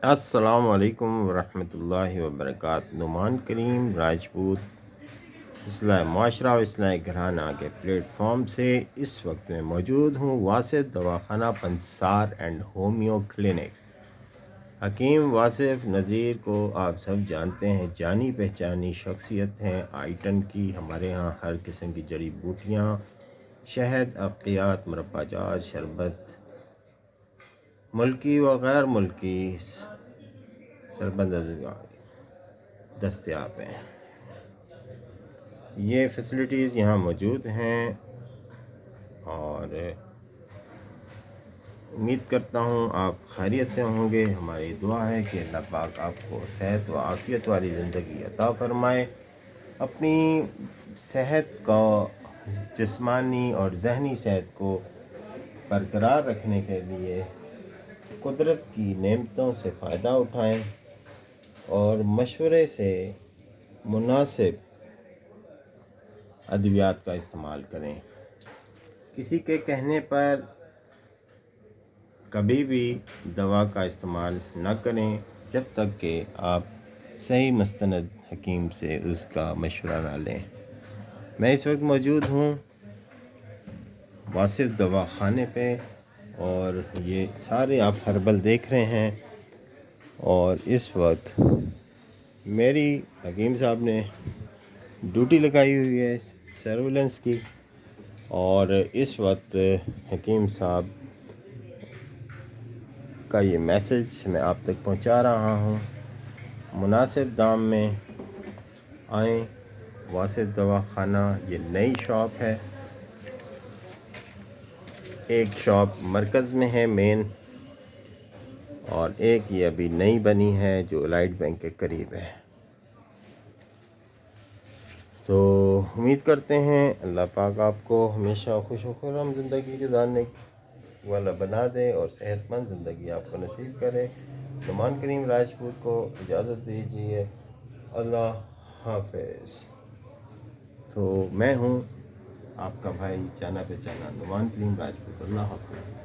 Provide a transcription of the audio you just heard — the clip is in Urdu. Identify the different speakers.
Speaker 1: السلام علیکم ورحمۃ اللہ وبرکاتہ۔ نعمان کریم راجپوت اصلاح معاشرہ و اصلاح گھرانہ کے پلیٹ فارم سے اس وقت میں موجود ہوں واصف دواخانہ پنسار اینڈ ہومیو کلینک۔ حکیم واصف نذیر کو آپ سب جانتے ہیں، جانی پہچانی شخصیت ہیں آئٹن کی۔ ہمارے ہاں ہر قسم کی جڑی بوٹیاں، شہد، ادویات، مربع جات، شربت، ملکی و غیر ملکی سربند دستیاب ہیں۔ یہ فیسلٹیز یہاں موجود ہیں اور امید کرتا ہوں آپ خیریت سے ہوں گے۔ ہماری دعا ہے کہ اللہ پاک آپ کو صحت و عافیت والی زندگی عطا فرمائے۔ اپنی صحت کو، جسمانی اور ذہنی صحت کو برقرار رکھنے کے لیے قدرت کی نعمتوں سے فائدہ اٹھائیں اور مشورے سے مناسب ادویات کا استعمال کریں۔ کسی کے کہنے پر کبھی بھی دوا کا استعمال نہ کریں جب تک کہ آپ صحیح مستند حکیم سے اس کا مشورہ نہ لیں۔ میں اس وقت موجود ہوں واصف دواخانے پہ اور یہ سارے آپ ہربل دیکھ رہے ہیں، اور اس وقت میری حکیم صاحب نے ڈیوٹی لگائی ہوئی ہے سرویلنس کی، اور اس وقت حکیم صاحب کا یہ میسج میں آپ تک پہنچا رہا ہوں۔ مناسب دام میں آئیں واصف دواخانہ۔ یہ نئی شاپ ہے، ایک شاپ مرکز میں ہے مین، اور ایک یہ ابھی نئی بنی ہے جو الائٹ بینک کے قریب ہے۔ تو امید کرتے ہیں اللہ پاک آپ کو ہمیشہ خوش و خرم زندگی گزارنے والا بنا دے اور صحت مند زندگی آپ کو نصیب کرے۔ نعمان کریم راجپوت کو اجازت دیجیے، اللہ حافظ۔ تو میں ہوں آپ کا بھائی جانا پہچانا نعمان کریم راجپوت۔ اللہ حافظ۔